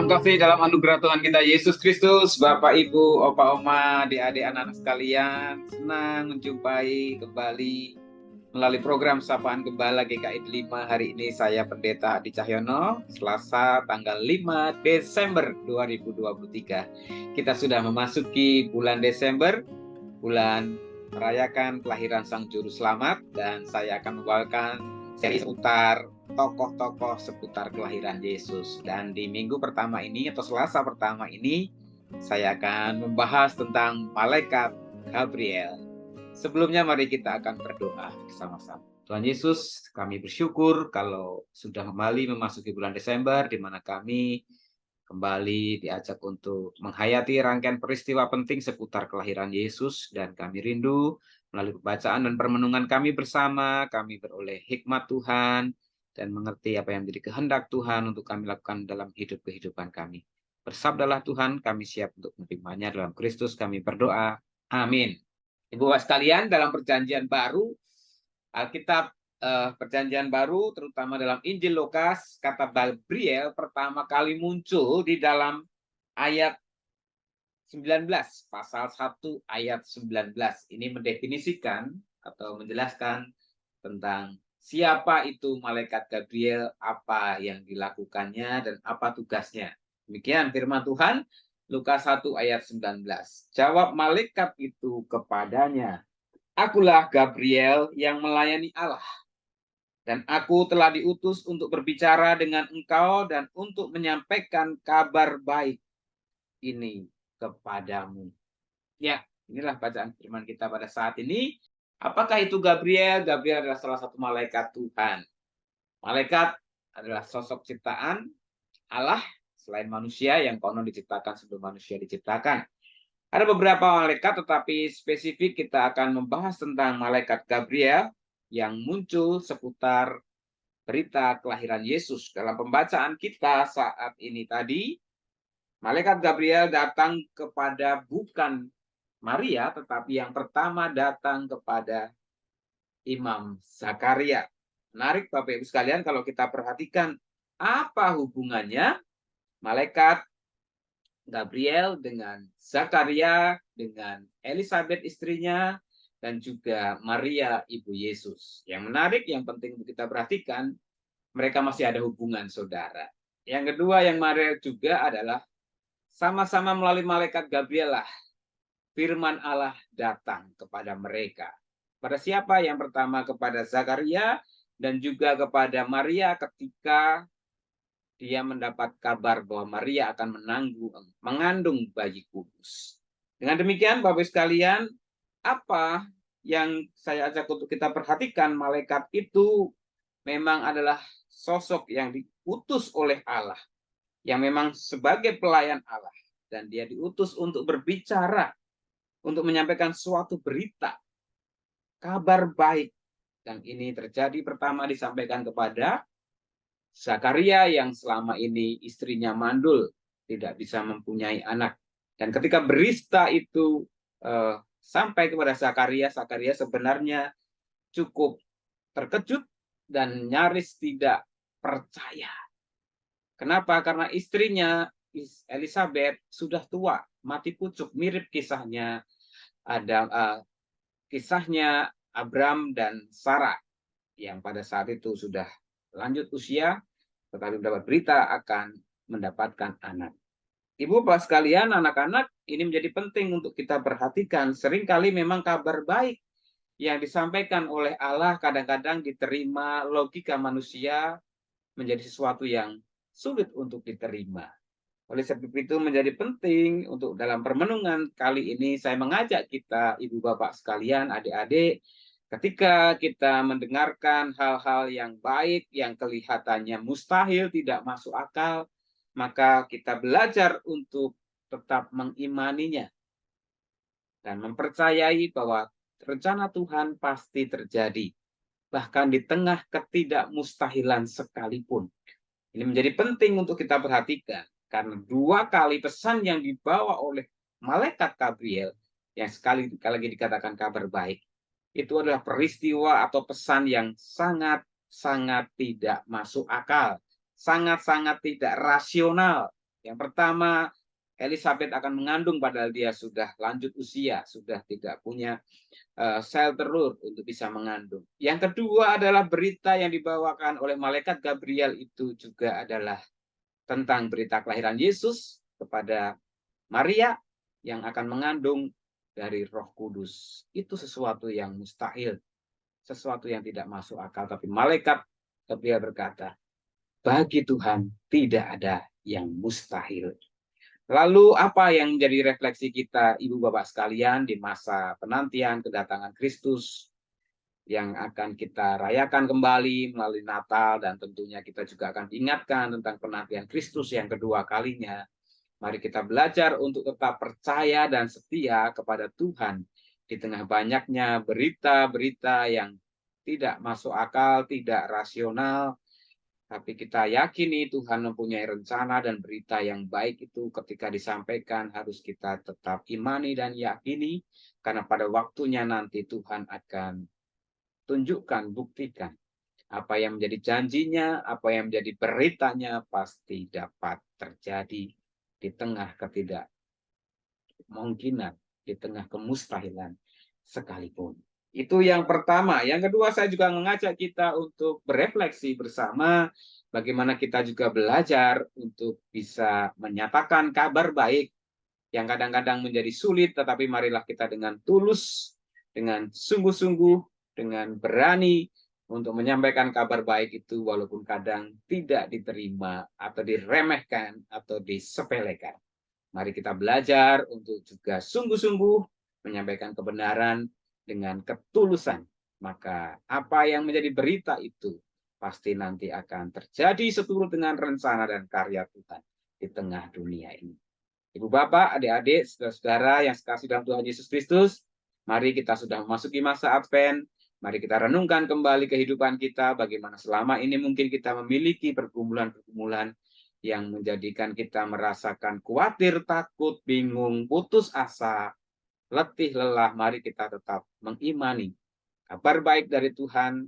Salam kasih dalam anugerah Tuhan kita Yesus Kristus, Bapak, Ibu, Opa, Oma, adik-adik, anak-anak sekalian. Senang menjumpai kembali melalui program Sapaan Gembala GKI 5. Hari ini saya Pendeta Adi Cahyono, Selasa tanggal 5 Desember 2023. Kita sudah memasuki bulan Desember, bulan merayakan kelahiran Sang Juru Selamat, dan saya akan membawakan seri seputar tokoh-tokoh seputar kelahiran Yesus. Dan di minggu pertama ini atau Selasa pertama ini saya akan membahas tentang malaikat Gabriel. Sebelumnya mari kita akan berdoa bersama-sama. Tuhan Yesus, kami bersyukur kalau sudah kembali memasuki bulan Desember, di mana kami kembali diajak untuk menghayati rangkaian peristiwa penting seputar kelahiran Yesus, dan kami rindu melalui pembacaan dan permenungan kami bersama, kami beroleh hikmat Tuhan dan mengerti apa yang menjadi kehendak Tuhan untuk kami lakukan dalam kehidupan kami. Bersabdalah Tuhan, kami siap untuk menerimanya. Dalam Kristus kami berdoa. Amin. Ibu Bapak sekalian, dalam perjanjian baru, Alkitab Perjanjian Baru, terutama dalam Injil Lukas, kata Gabriel pertama kali muncul di dalam ayat 19, pasal 1 ayat 19. Ini mendefinisikan atau menjelaskan tentang siapa itu malaikat Gabriel, apa yang dilakukannya, dan apa tugasnya. Demikian firman Tuhan, Lukas 1 ayat 19. Jawab malaikat itu kepadanya, "Akulah Gabriel yang melayani Allah. Dan aku telah diutus untuk berbicara dengan engkau dan untuk menyampaikan kabar baik ini kepadamu." Ya, inilah bacaan firman kita pada saat ini. Apakah itu Gabriel? Gabriel adalah salah satu malaikat Tuhan. Malaikat adalah sosok ciptaan Allah selain manusia yang konon diciptakan sebelum manusia diciptakan. Ada beberapa malaikat, tetapi spesifik kita akan membahas tentang malaikat Gabriel yang muncul seputar berita kelahiran Yesus. Dalam pembacaan kita saat ini tadi, malaikat Gabriel datang kepada bukan Maria, tetapi yang pertama datang kepada Imam Zakaria. Menarik Bapak Ibu sekalian kalau kita perhatikan apa hubungannya malaikat Gabriel dengan Zakaria, dengan Elizabeth istrinya, dan juga Maria ibu Yesus. Yang menarik, yang penting untuk kita perhatikan, mereka masih ada hubungan saudara. Yang kedua yang menarik juga adalah sama-sama melalui malaikat Gabriel lah firman Allah datang kepada mereka. Pada siapa? Yang pertama kepada Zakaria dan juga kepada Maria ketika dia mendapat kabar bahwa Maria akan mengandung bayi kudus. Dengan demikian, Bapak sekalian, apa yang saya ajak untuk kita perhatikan, malaikat itu memang adalah sosok yang diutus oleh Allah, yang memang sebagai pelayan Allah, dan dia diutus untuk berbicara, untuk menyampaikan suatu berita, kabar baik. Dan ini terjadi pertama disampaikan kepada Zakaria yang selama ini istrinya mandul, tidak bisa mempunyai anak. Dan ketika berita itu sampai kepada Zakaria, Zakaria sebenarnya cukup terkejut dan nyaris tidak percaya. Kenapa? Karena istrinya Elizabeth sudah tua, mati pucuk, mirip kisahnya kisahnya Abram dan Sarah yang pada saat itu sudah lanjut usia, tetapi mendapat berita akan mendapatkan anak. Ibu Bapak sekalian, anak-anak, ini menjadi penting untuk kita perhatikan. Seringkali memang kabar baik yang disampaikan oleh Allah kadang-kadang diterima logika manusia menjadi sesuatu yang sulit untuk diterima. Oleh sebab itu menjadi penting untuk dalam permenungan kali ini saya mengajak kita, Ibu Bapak sekalian, adik-adik, ketika kita mendengarkan hal-hal yang baik, yang kelihatannya mustahil, tidak masuk akal, maka kita belajar untuk tetap mengimaninya dan mempercayai bahwa rencana Tuhan pasti terjadi, bahkan di tengah ketidakmustahilan sekalipun. Ini menjadi penting untuk kita perhatikan, karena dua kali pesan yang dibawa oleh malaikat Gabriel, yang sekali lagi dikatakan kabar baik, itu adalah peristiwa atau pesan yang sangat-sangat tidak masuk akal, sangat-sangat tidak rasional, Yang pertama, Elizabeth akan mengandung padahal dia sudah lanjut usia, sudah tidak punya sel telur untuk bisa mengandung. Yang kedua adalah berita yang dibawakan oleh malaikat Gabriel itu juga adalah tentang berita kelahiran Yesus kepada Maria yang akan mengandung dari Roh Kudus. Itu sesuatu yang mustahil, sesuatu yang tidak masuk akal. Tapi malaikat Gabriel berkata, bagi Tuhan tidak ada yang mustahil. Lalu apa yang menjadi refleksi kita, Ibu Bapak sekalian, di masa penantian kedatangan Kristus yang akan kita rayakan kembali melalui Natal, dan tentunya kita juga akan diingatkan tentang penantian Kristus yang kedua kalinya. Mari kita belajar untuk tetap percaya dan setia kepada Tuhan di tengah banyaknya berita-berita yang tidak masuk akal, tidak rasional, tapi kita yakini Tuhan mempunyai rencana dan berita yang baik itu ketika disampaikan harus kita tetap imani dan yakini, karena pada waktunya nanti Tuhan akan tunjukkan, buktikan apa yang menjadi janjinya, apa yang menjadi beritanya pasti dapat terjadi di tengah ketidakmungkinan, di tengah kemustahilan sekalipun. Itu yang pertama. Yang kedua, saya juga mengajak kita untuk berefleksi bersama bagaimana kita juga belajar untuk bisa menyatakan kabar baik yang kadang-kadang menjadi sulit, tetapi marilah kita dengan tulus, dengan sungguh-sungguh, dengan berani untuk menyampaikan kabar baik itu walaupun kadang tidak diterima atau diremehkan atau disepelekan. Mari kita belajar untuk juga sungguh-sungguh menyampaikan kebenaran dengan ketulusan. Maka apa yang menjadi berita itu pasti nanti akan terjadi seturut dengan rencana dan karya Tuhan di tengah dunia ini. Ibu Bapak, adik-adik, saudara-saudara yang sekasih dalam Tuhan Yesus Kristus, mari kita sudah memasuki masa Advent, mari kita renungkan kembali kehidupan kita, bagaimana selama ini mungkin kita memiliki pergumulan-pergumulan yang menjadikan kita merasakan khawatir, takut, bingung, putus asa, letih, lelah. Mari kita tetap mengimani kabar baik dari Tuhan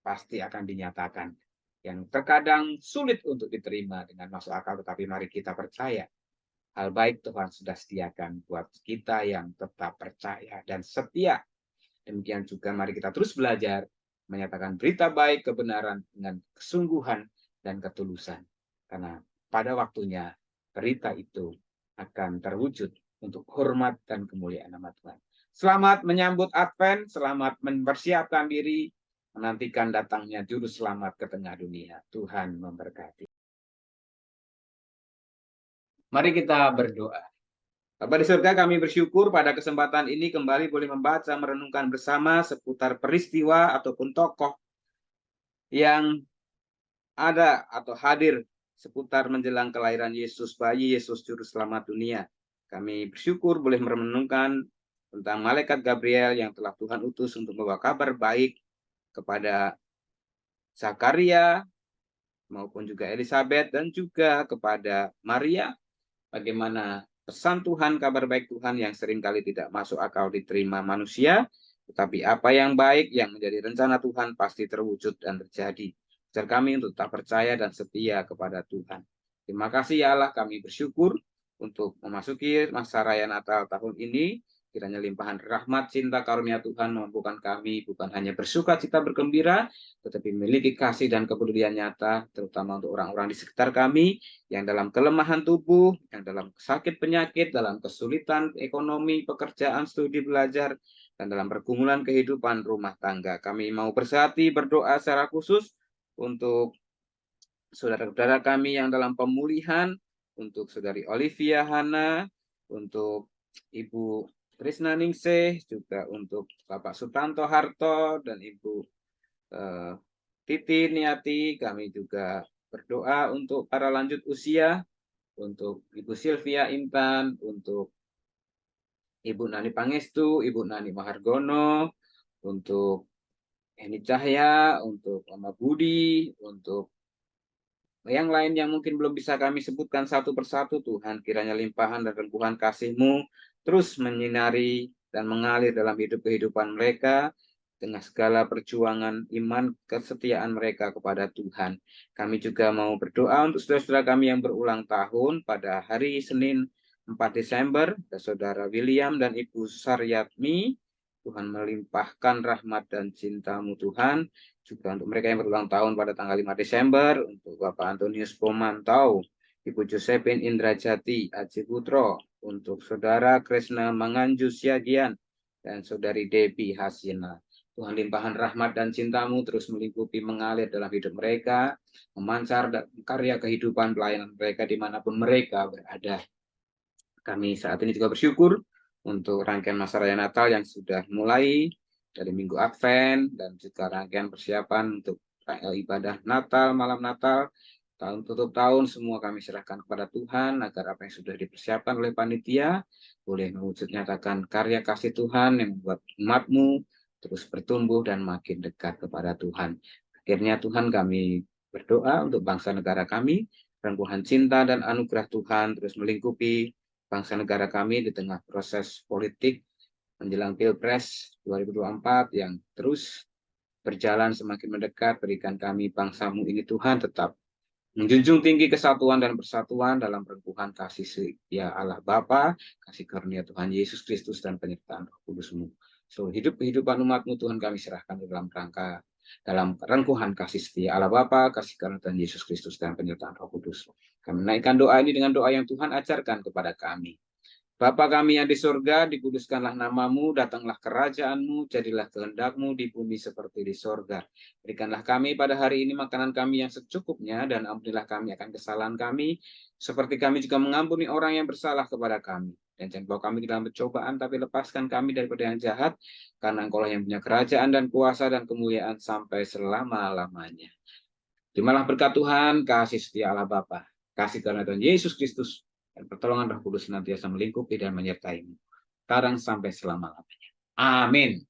pasti akan dinyatakan. Yang terkadang sulit untuk diterima dengan masuk akal, tetapi mari kita percaya hal baik Tuhan sudah sediakan buat kita yang tetap percaya dan setia. Demikian juga mari kita terus belajar menyatakan berita baik kebenaran dengan kesungguhan dan ketulusan. Karena pada waktunya berita itu akan terwujud untuk hormat dan kemuliaan nama Tuhan. Selamat menyambut Advent, selamat mempersiapkan diri, menantikan datangnya Juru Selamat ke tengah dunia. Tuhan memberkati. Mari kita berdoa. Bapa di surga, kami bersyukur pada kesempatan ini kembali boleh membaca, merenungkan bersama seputar peristiwa ataupun tokoh yang ada atau hadir seputar menjelang kelahiran Yesus, bayi Yesus Juru Selamat dunia. Kami bersyukur boleh merenungkan tentang malaikat Gabriel yang telah Tuhan utus untuk membawa kabar baik kepada Zakaria maupun juga Elizabeth dan juga kepada Maria. Bagaimana pesan Tuhan, kabar baik Tuhan yang seringkali tidak masuk akal diterima manusia, tetapi apa yang baik yang menjadi rencana Tuhan pasti terwujud dan terjadi. Ajar kami untuk tetap percaya dan setia kepada Tuhan. Terima kasih ya Allah, kami bersyukur untuk memasuki masa raya Natal tahun ini. Kiranya limpahan rahmat, cinta, karunia Tuhan memampukan kami bukan hanya bersuka cita bergembira, tetapi memiliki kasih dan kepedulian nyata, terutama untuk orang-orang di sekitar kami, yang dalam kelemahan tubuh, yang dalam sakit penyakit, dalam kesulitan ekonomi, pekerjaan, studi, belajar, dan dalam pergumulan kehidupan rumah tangga. Kami mau bersati, berdoa secara khusus untuk saudara-saudara kami yang dalam pemulihan, untuk saudari Olivia Hana, untuk Ibu Trisna Ningsih, juga untuk Bapak Sutanto Harto dan Ibu Titi Niati. Kami juga berdoa untuk para lanjut usia, untuk Ibu Sylvia Intan, untuk Ibu Nani Pangestu, Ibu Nani Mahargono, untuk Eni Cahya, untuk Mama Budi, untuk yang lain yang mungkin belum bisa kami sebutkan satu persatu. Tuhan, kiranya limpahan dan rembuhan kasih-Mu terus menyinari dan mengalir dalam hidup kehidupan mereka, tengah segala perjuangan iman kesetiaan mereka kepada Tuhan. Kami juga mau berdoa untuk saudara-saudara kami yang berulang tahun pada hari Senin 4 Desember, Saudara William dan Ibu Saryatmi. Tuhan melimpahkan rahmat dan cinta-Mu Tuhan. Juga untuk mereka yang berulang tahun pada tanggal 5 Desember, untuk Bapak Antonius Pomantau, Ibu Josephine Indrajati Aji Putro, untuk Saudara Kresna Manganju Siagian, dan Saudari Debbie Hasina. Tuhan, limpahan rahmat dan cinta-Mu terus melingkupi mengalir dalam hidup mereka, memancar karya kehidupan pelayanan mereka dimanapun mereka berada. Kami saat ini juga bersyukur untuk rangkaian masa raya Natal yang sudah mulai dari Minggu Advent dan juga rangkaian persiapan untuk ibadah Natal, malam Natal, tahun tutup tahun, semua kami serahkan kepada Tuhan agar apa yang sudah dipersiapkan oleh panitia boleh mewujud nyatakan karya kasih Tuhan yang membuat umat-Mu terus bertumbuh dan makin dekat kepada Tuhan. Akhirnya Tuhan, kami berdoa untuk bangsa negara kami, rengkuhan cinta dan anugerah Tuhan terus melingkupi bangsa negara kami di tengah proses politik menjelang Pilpres 2024 yang terus berjalan semakin mendekat. Berikan kami bangsa-Mu ini Tuhan tetap menjunjung tinggi kesatuan dan persatuan dalam rengkuhan kasih setia Allah Bapa, kasih karunia Tuhan Yesus Kristus, dan penyertaan Roh Kudus-Mu. Seluruh hidup kehidupan umat-Mu Tuhan kami serahkan dalam rangka dalam rengkuhan kasih setia Allah Bapa, kasih karunia Tuhan Yesus Kristus, dan penyertaan Roh Kudus. Kami menaikkan doa ini dengan doa yang Tuhan ajarkan kepada kami. Bapa kami yang di surga, dikuduskanlah nama-Mu, datanglah kerajaan-Mu, jadilah kehendak-Mu di bumi seperti di surga. Berikanlah kami pada hari ini makanan kami yang secukupnya, dan ampunilah kami akan kesalahan kami, seperti kami juga mengampuni orang yang bersalah kepada kami. Dan jangan bawa kami ke dalam pencobaan, tapi lepaskan kami daripada yang jahat, karena Engkau yang punya kerajaan dan kuasa dan kemuliaan sampai selama-lamanya. Terimalah berkat Tuhan, kasih setia Allah Bapa, kasih karunia Tuhan Yesus Kristus, dan pertolongan Roh Kudus senantiasa melingkupi dan menyertai-Mu sekarang sampai selama-lamanya. Amin.